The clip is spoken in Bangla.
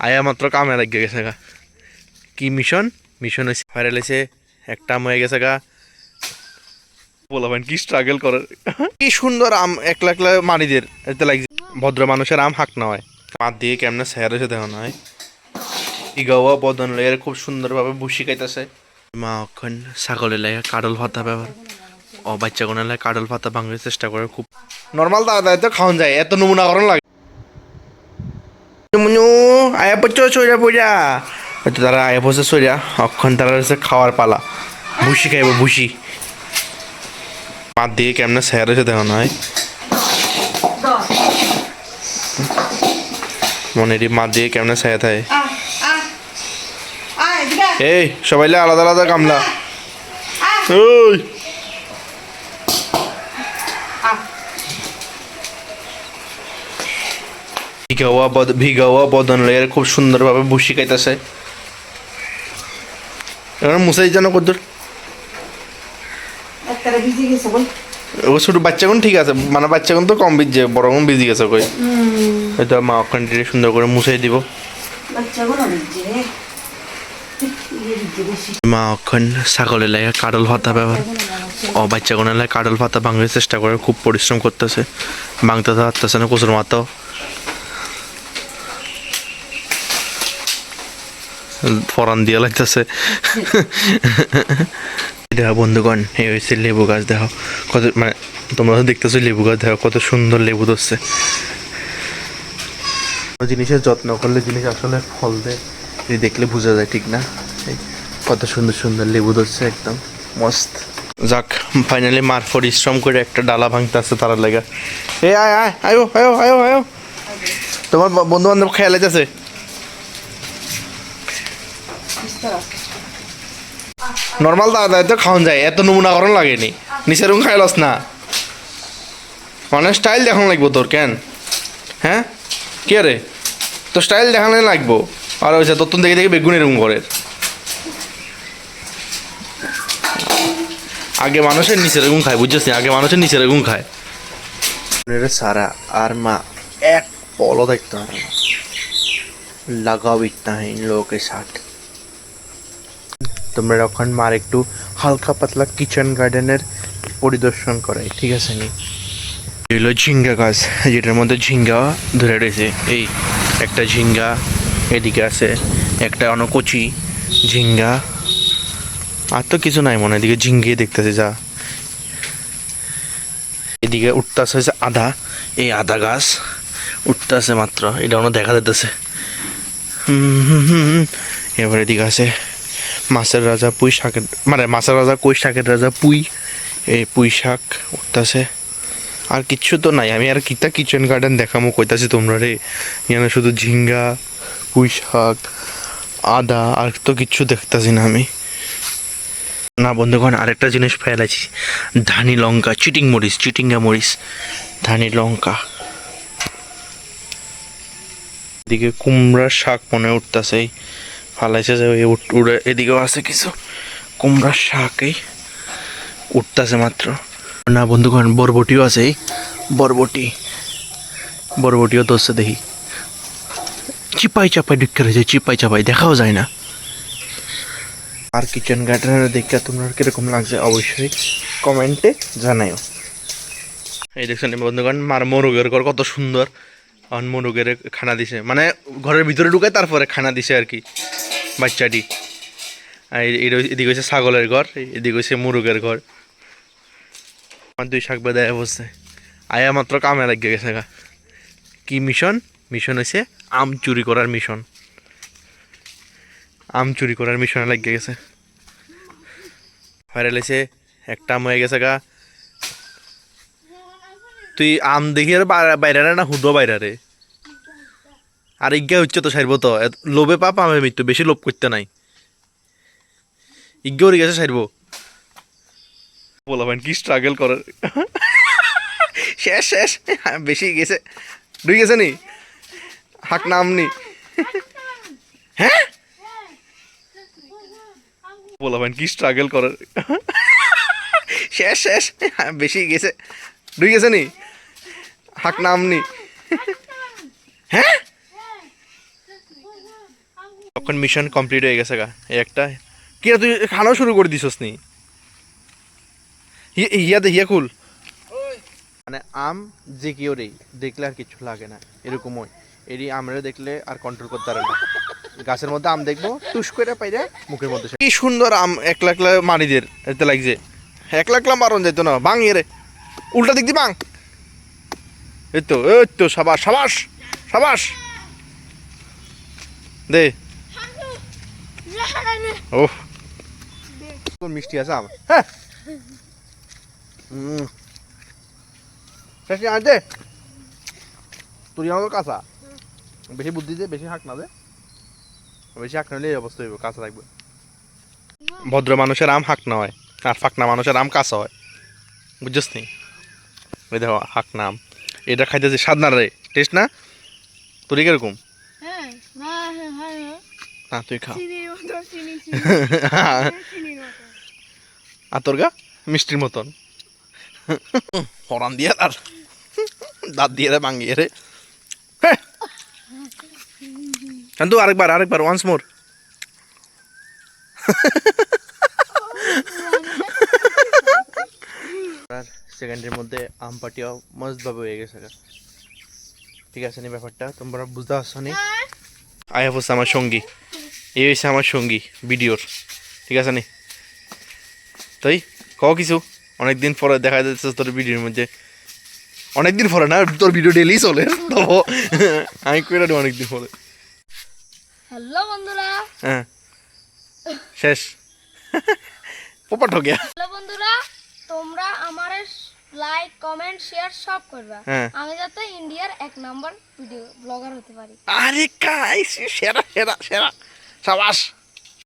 আয়া মাত্র কামে লাগিয়ে গেছে গা। কি মিশন মিশন হয়েছে ভাইরাল হয়েছে, একটা আম হয়ে গেছে গা। বলবেন কি স্ট্রাগল করে, কি সুন্দর আম একলা একলা মারিদের এতে লাগছে। ভদ্র মানুষের আম হাক না হয়, মাঠ দিয়ে কেমনে স্যার এসে দেওয়া নয়। ইগাওয়া বদন এর খুব সুন্দরভাবে ভুসি খাইতেছে। মা ওখান ছাগলের লাগে কাডল ভাতা ব্যবহার ও বাচ্চা কোন লাগে কাডল ভাতা ভাঙার চেষ্টা করে। খুব নর্মাল দাদা তো খাওয়ান যায়, এত নমুনাকরণ লাগে। আয়া পড়ছো সইরা পড়া হয়তো তারা আয়া পড়ছে সইরা, অক্ষণ তারা হচ্ছে খাওয়ার পালা। ভুসি খাইব ভুসি, মাঠ দিয়ে কেমনে স্যার এসে দেওয়া নয়। মনেরই মাঠ দিয়ে কেমনে স্যার থাকে। এই সবাই আলাদা আলাদা কামলা। ওই ভিগাওয়া বদন এর খুব সুন্দরভাবে ভুসি খাইতেছে। এবার মুসাই জানো কদ্দুর ও ছোট বাচ্চাগুন ঠিক আছে, মানে বাচ্চাগুন তো কম বিজে, বড়গুন বিজি গেছে কই। হয়তো মা ওখান সুন্দর করে মুছাই দিব। মা ওখান ছাগলের লাগে কাডল ভাতা ব্যবহার ও বাচ্চা কোন লাগে কাডল ভাতা ভাঙার চেষ্টা করে। খুব পরিশ্রম করতেছে, ভাঙতে তো পারতেছে না কচুর মাথাও। ফরান দিয়ে লাগতেছে। দেখো বন্ধুগণ, এই হয়েছে লেবু গাছ। দেখো কত, মানে তোমরা তো দেখতেছো লেবু গাছ, দেখো কত সুন্দর লেবু ধরছে। জিনিসের যত্ন করলে জিনিস আসলে ফল দেয়, যদি দেখলে বোঝা যায়, ঠিক না? কত সুন্দর সুন্দর লেবু ধরছে, একদম মস্ত। যাক, ফাইনালি মার পরিশ্রম করে একটা ডালা ভাঙতে আসছে তারা লেগা। এ আয় আয় আয়ো আয়ো আয়ো আয়ো, তোমার বন্ধু বান্ধব খেয়াল আছে। নর্মাল দাদা তো খাওয়ান যায়, এত নমুনাকরণ লাগেনি। নিচের রুম খাইলস না, মানে স্টাইল দেখানো লাগবো তোর। কেন হ্যাঁ কে রে, তো স্টাইল দেখানো লাগবো। আর ওই তোর দেখে দেখে বেগুনের রুম করে। আগে মানুষের নিচের রুম খায়, বুঝছিস? আগে মানুষের নিচের রুম খায়। সারা আর মা এক পলো দেখতে পারে না, লাগাও ইতনা হে ইন লোগোं के साथ। তোমরা যখন মার একটু হালকা পাতলা কিচেন গার্ডেনের পরিদর্শন করাই, ঠিক আছে নি? এগুলো ঝিঙ্গা গাছ, যেটার মধ্যে ঝিঙ্গা ধরে রয়েছে। এই একটা ঝিঙ্গা এদিকে আছে, একটা অনকচি ঝিঙ্গা, আর তো কিছু নাই মনে। এদিকে ঝিঙ্গে দেখতেছে যা, এদিকে উঠতেছে হচ্ছে আদা। এই আদা গাছ উঠতেছে মাত্র, এটা অন্য দেখা যেতেছে। এবার এদিকে আছে মাছের রাজা পুঁই শাকের, মানে মাছের রাজা কই শাকের রাজা পুঁই। এই পুঁই শাক উঠতেছে, আর কিচ্ছু তো নাই। আমি আর কিতা কিচেন গার্ডেন দেখামো কইতাছি তোমরা রে, এখানে শুধু ঝিঙ্গা পুঁই শাক আদা, আর তো কিচ্ছু দেখতেছি না আমি। না বন্ধুগণ, আরেকটা জিনিস ফেলেছি, ধানি লঙ্কা, চিটিঙ্গা মরিচ, ধানি লঙ্কা। এদিকে কুমড়ার শাক মনে উঠতেছে, ফালাইছে যে উড়ে। এদিকেও আছে কিছু কুমড়ার শাক, এই উঠতেছে মাত্র। না বন্ধুগণ, বরবটিও আছে, বরবটিও ধরছে দেখি। চিপাই চাপাই ঢুকে রয়েছে, চিপাই চাপাই দেখাও যায় না। আর কিচেন গার্ডেনের দেখে তোমরা কিরকম লাগছে অবশ্যই কমেন্টে জানাইও। এই দেখছেন বন্ধুগণ, মার মোরগের ঘর কত সুন্দর। মোরগের খানা দিছে, মানে ঘরের ভিতরে ঢুকায় তারপরে খানা দিছে আর কি বাচ্চাটি। আর এদিকে হচ্ছে ছাগলের ঘর, এদিকে হচ্ছে মুরগের ঘর। আমার দুই শাক বেদায় বসছে, আয়া মাত্র কামে লাগিয়ে গেছে গা। কি মিশন হয়েছে আম চুরি করার মিশন, আম চুরি করার মিশনে লাগিয়ে গেছে। ভাইরাল হয়েছে, একটা আম হয়ে গেছে গা। তুই আম দেখি আর বাইরে না হুডো বাইরে রে। আর ইজ্ঞা হচ্ছে তো সারবো তো, লোভে পাপ আমের মৃত্যু, বেশি লোভ করতে নাই। ইজ্ঞা উড়ে গেছে সারবো। বলবেন কি স্ট্রাগল করার, শেষ শেষ বেশি গেছে, ঢুকে গেছে নি হাক নাম নি। হ্যাঁ বলবেন কি স্ট্রাগল করার, শেষ শেষ বেশি গেছে, ঢুকে গেছে নি হাক নাম নি। হ্যাঁ তখন মিশন কমপ্লিট হয়ে গেছে গা এই একটা কি রে, তুই খানাও শুরু করে দিছস নি হিয়া দে হিয়া খুল মানে আম যে কেউ রে দেখলে আর কিছু লাগে না এরকমই এরই আমরা দেখলে আর কন্ট্রোল করতে পারে না গাছের মধ্যে আম দেখবো টুস করে পাইরে মুখের মধ্যে কি সুন্দর আম একলা একলা মারিদের এতে লাগছে একলা একলা মারন যাইতো না ভাঙ এরে উল্টা দিক দি ভাঙ এই তো সাবাস সাবাস সাবাস দে ও কোন মিষ্টি আছে আম হ্যাঁ শেষ আজ দে তুই আমাদের কাঁচা বেশি বুদ্ধি দে বেশি হাঁক না দে বেশি হাঁক না হলে এই অবস্থা হইব কাঁচা থাকবে ভদ্র মানুষের আম হাঁক না হয় আর ফাঁকনা মানুষের আম কাঁচা হয় বুঝছিস নি ওই দেখো হাঁক না আম এটা খাইতে যে স্বাদ না রে টেস্ট না তোর কিরকম না তুই খা আর তোর গা মিষ্টির মতন হরান দিয়ে আর দাঁত দিয়ে রে ভাঙিয়ে রে কিন্তু আরেকবার ওয়ান্স মোর সেকেন্ডের মধ্যে আম পাটিও মস্তভাবে হয়ে গেছে ঠিক আছে নি ব্যাপারটা তোমরা বুঝতে পারছো নি আয়া হচ্ছে আমার সঙ্গী এই হয়েছে আমার সঙ্গী ভিডিওর ঠিক আছে নি তাই কও কিছু অনেকদিন পরে দেখা যাচ্ছে তোর ভিডিওর মধ্যে অনেকদিন পরে না তোর ভিডিও ডেলি চলে তো আমি কইরা অনেকদিন পরে হ্যালো বন্ধুরা হ্যাঁ শেষ পোপা ঠকে হ্যালো বন্ধুরা তোমরা আমারে লাইক কমেন্ট শেয়ার সব করবা হ্যাঁ। আমি যাতে ইন্ডিয়ার 1 নম্বর ভিডিও ব্লগার হতে পারি আরে কাই সেরা সেরা সেরা সাবাস